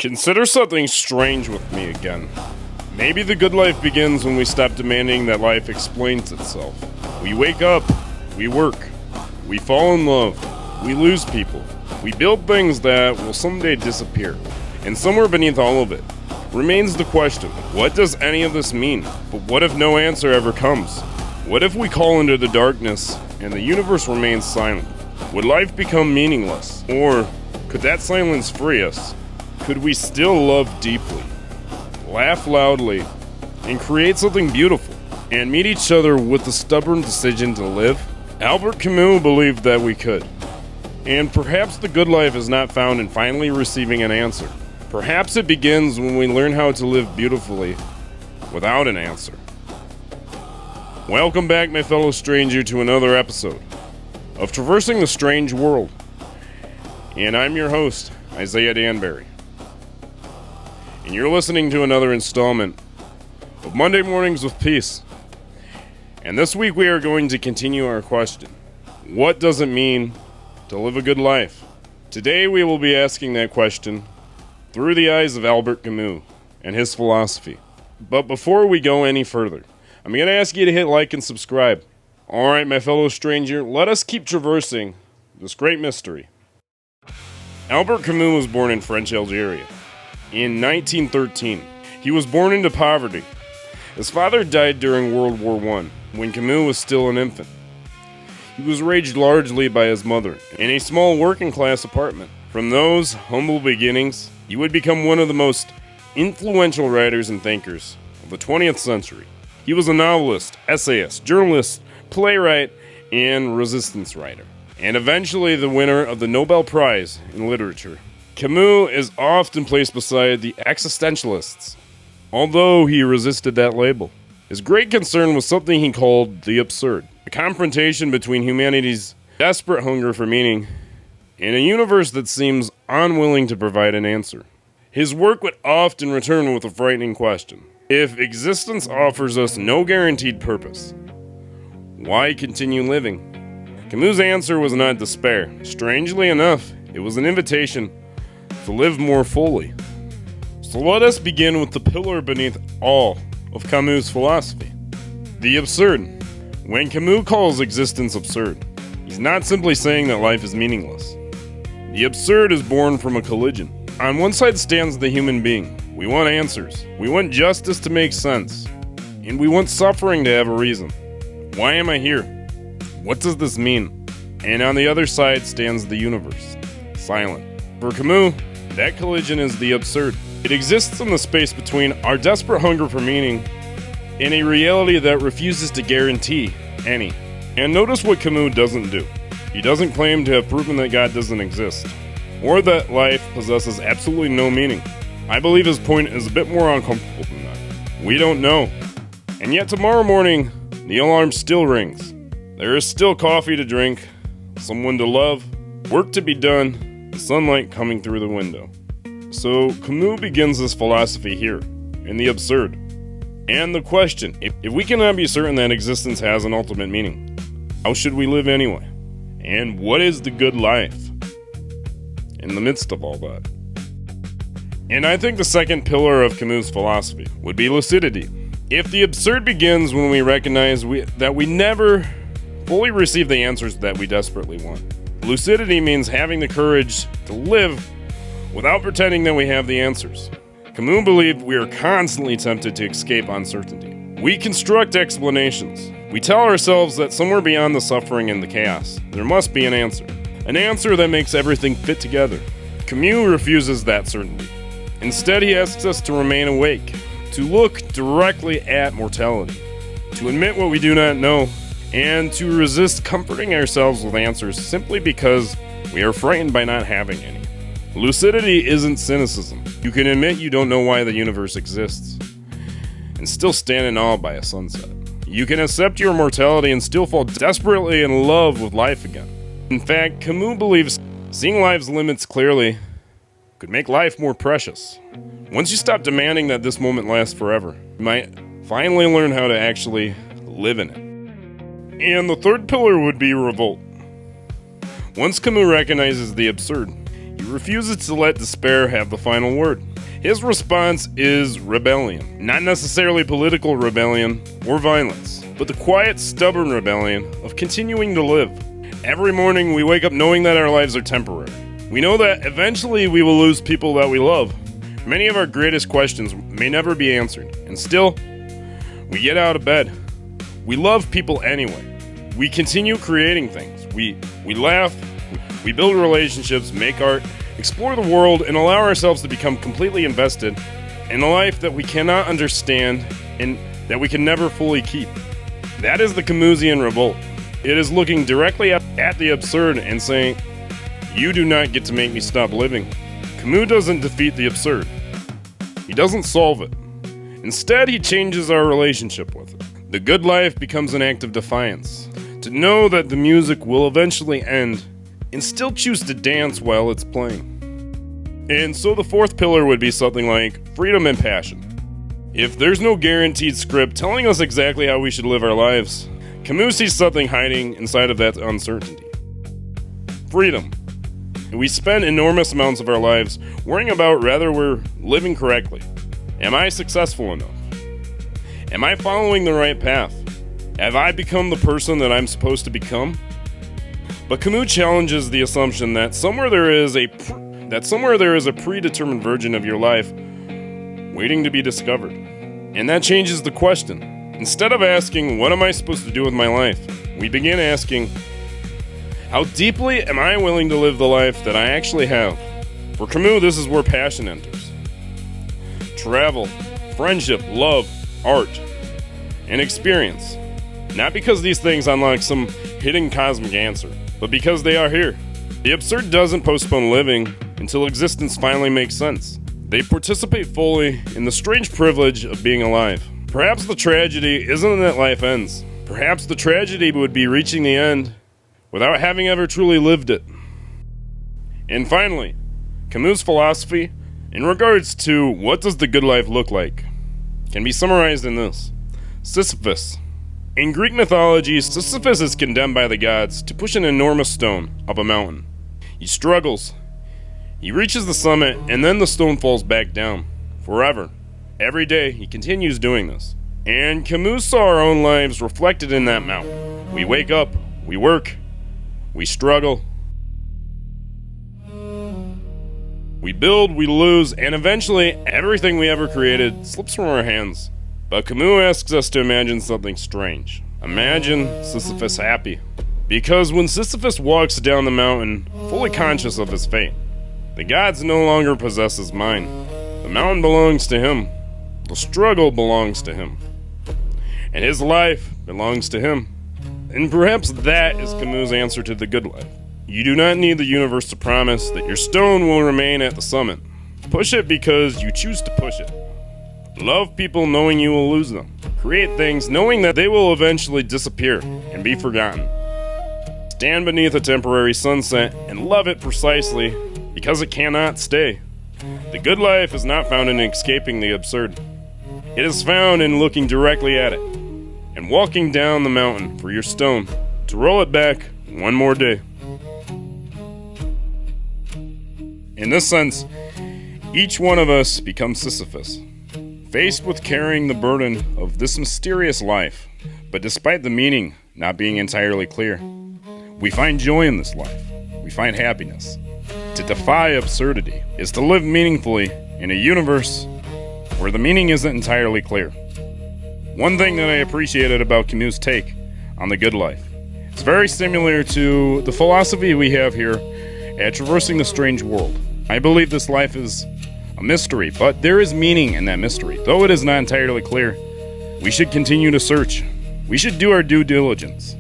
Consider something strange with me again. Maybe the good life begins when we stop demanding that life explains itself. We wake up, we work, we fall in love, we lose people, we build things that will someday disappear. And somewhere beneath all of it remains the question, what does any of this mean? But what if no answer ever comes? What if we call into the darkness and the universe remains silent? Would life become meaningless? Or could that silence free us? Could we still love deeply, laugh loudly, and create something beautiful, and meet each other with the stubborn decision to live? Albert Camus believed that we could. And perhaps the good life is not found in finally receiving an answer. Perhaps it begins when we learn how to live beautifully without an answer. Welcome back, my fellow stranger, to another episode of Traversing the Strange World. And I'm your host, Isaiah Danbury. And you're listening to another installment of Monday Mornings with Peace. And this week we are going to continue our question. What does it mean to live a good life? Today we will be asking that question through the eyes of Albert Camus and his philosophy. But before we go any further, I'm going to ask you to hit like and subscribe. Alright, my fellow stranger, let us keep traversing this great mystery. Albert Camus was born in French Algeria in 1913. He was born into poverty. His father died during World War I, when Camus was still an infant. He was raised largely by his mother in a small working-class apartment. From those humble beginnings, he would become one of the most influential writers and thinkers of the 20th century. He was a novelist, essayist, journalist, playwright, and resistance writer, and eventually the winner of the Nobel Prize in Literature. Camus is often placed beside the existentialists, although he resisted that label. His great concern was something he called the absurd, a confrontation between humanity's desperate hunger for meaning and a universe that seems unwilling to provide an answer. His work would often return with a frightening question. If existence offers us no guaranteed purpose, why continue living? Camus' answer was not despair. Strangely enough, it was an invitation to live more fully. So let us begin with the pillar beneath all of Camus' philosophy, the absurd. When Camus calls existence absurd, he's not simply saying that life is meaningless. The absurd is born from a collision. On one side stands the human being. We want answers. We want justice to make sense. And we want suffering to have a reason. Why am I here? What does this mean? And on the other side stands the universe, silent. For Camus, that collision is the absurd. It exists in the space between our desperate hunger for meaning and a reality that refuses to guarantee any. And notice what Camus doesn't do. He doesn't claim to have proven that God doesn't exist, or that life possesses absolutely no meaning. I believe his point is a bit more uncomfortable than that. We don't know. And yet tomorrow morning, the alarm still rings. There is still coffee to drink, someone to love, work to be done, the sunlight coming through the window. So Camus begins this philosophy here, in the absurd. And the question, if we cannot be certain that existence has an ultimate meaning, how should we live anyway? And what is the good life in the midst of all that? And I think the second pillar of Camus' philosophy would be lucidity. If the absurd begins when we recognize that we never fully receive the answers that we desperately want. Lucidity means having the courage to live without pretending that we have the answers. Camus believed we are constantly tempted to escape uncertainty. We construct explanations. We tell ourselves that somewhere beyond the suffering and the chaos, there must be an answer that makes everything fit together. Camus refuses that certainty. Instead, he asks us to remain awake, to look directly at mortality, to admit what we do not know, and to resist comforting ourselves with answers simply because we are frightened by not having any. Lucidity isn't cynicism. You can admit you don't know why the universe exists, and still stand in awe by a sunset. You can accept your mortality and still fall desperately in love with life again. In fact, Camus believes seeing life's limits clearly could make life more precious. Once you stop demanding that this moment lasts forever, you might finally learn how to actually live in it. And the third pillar would be revolt. Once Camus recognizes the absurd, he refuses to let despair have the final word. His response is rebellion. Not necessarily political rebellion or violence, but the quiet, stubborn rebellion of continuing to live. Every morning we wake up knowing that our lives are temporary. We know that eventually we will lose people that we love. Many of our greatest questions may never be answered, and still, we get out of bed. We love people anyway. We continue creating things. We laugh, we build relationships, make art, explore the world, and allow ourselves to become completely invested in a life that we cannot understand and that we can never fully keep. That is the Camusian revolt. It is looking directly at the absurd and saying, "You do not get to make me stop living." Camus doesn't defeat the absurd. He doesn't solve it. Instead, he changes our relationship with it. The good life becomes an act of defiance. To know that the music will eventually end and still choose to dance while it's playing. And so the fourth pillar would be something like freedom and passion. If there's no guaranteed script telling us exactly how we should live our lives, Camus sees something hiding inside of that uncertainty. Freedom. We spend enormous amounts of our lives worrying about whether we're living correctly. Am I successful enough? Am I following the right path? Have I become the person that I'm supposed to become? But Camus challenges the assumption that somewhere there is a predetermined version of your life waiting to be discovered. And that changes the question. Instead of asking, what am I supposed to do with my life? We begin asking, how deeply am I willing to live the life that I actually have? For Camus, this is where passion enters. Travel, friendship, love, art, and experience. Not because these things unlock some hidden cosmic answer, but because they are here. The absurd doesn't postpone living until existence finally makes sense. They participate fully in the strange privilege of being alive. Perhaps the tragedy isn't that life ends. Perhaps the tragedy would be reaching the end without having ever truly lived it. And finally, Camus' philosophy in regards to what does the good life look like can be summarized in this. Sisyphus. In Greek mythology, Sisyphus is condemned by the gods to push an enormous stone up a mountain. He struggles. He reaches the summit, and then the stone falls back down. Forever. Every day, he continues doing this. And Camus saw our own lives reflected in that mountain. We wake up, we work, we struggle, we build, we lose, and eventually, everything we ever created slips from our hands. But Camus asks us to imagine something strange. Imagine Sisyphus happy. Because when Sisyphus walks down the mountain, fully conscious of his fate, the gods no longer possess his mind. The mountain belongs to him. The struggle belongs to him. And his life belongs to him. And perhaps that is Camus' answer to the good life. You do not need the universe to promise that your stone will remain at the summit. Push it because you choose to push it. Love people knowing you will lose them. Create things knowing that they will eventually disappear and be forgotten. Stand beneath a temporary sunset and love it precisely because it cannot stay. The good life is not found in escaping the absurd. It is found in looking directly at it and walking down the mountain for your stone to roll it back one more day. In this sense, each one of us becomes Sisyphus, faced with carrying the burden of this mysterious life. But despite the meaning not being entirely clear, we find joy in this life. We find happiness. To defy absurdity is to live meaningfully in a universe where the meaning isn't entirely clear. One thing that I appreciated about Camus' take on the good life is very similar to the philosophy we have here at Traversing the Strange World. I believe this life is a mystery, but there is meaning in that mystery. Though it is not entirely clear, we should continue to search. We should do our due diligence.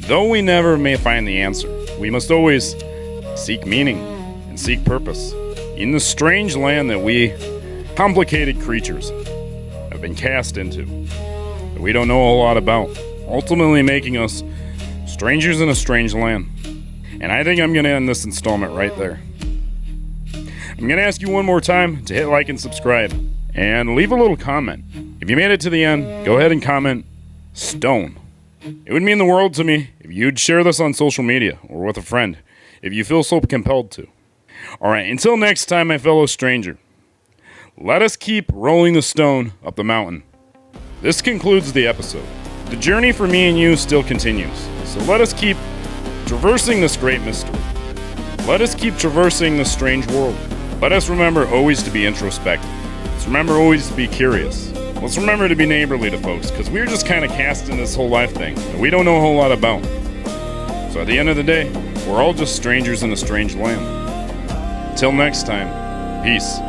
Though we never may find the answer, we must always seek meaning and seek purpose in the strange land that we, complicated creatures, have been cast into, that we don't know a whole lot about, ultimately making us strangers in a strange land. And I think I'm going to end this installment right there. I'm going to ask you one more time to hit like and subscribe, and leave a little comment. If you made it to the end, go ahead and comment stone. It would mean the world to me if you'd share this on social media or with a friend, if you feel so compelled to. Alright, until next time, my fellow stranger, let us keep rolling the stone up the mountain. This concludes the episode. The journey for me and you still continues, so let us keep traversing this great mystery. Let us keep traversing this strange world. Let us remember always to be introspective. Let's remember always to be curious. Let's remember to be neighborly to folks, because we're just kind of cast in this whole life thing that we don't know a whole lot about. So at the end of the day, we're all just strangers in a strange land. Until next time, peace.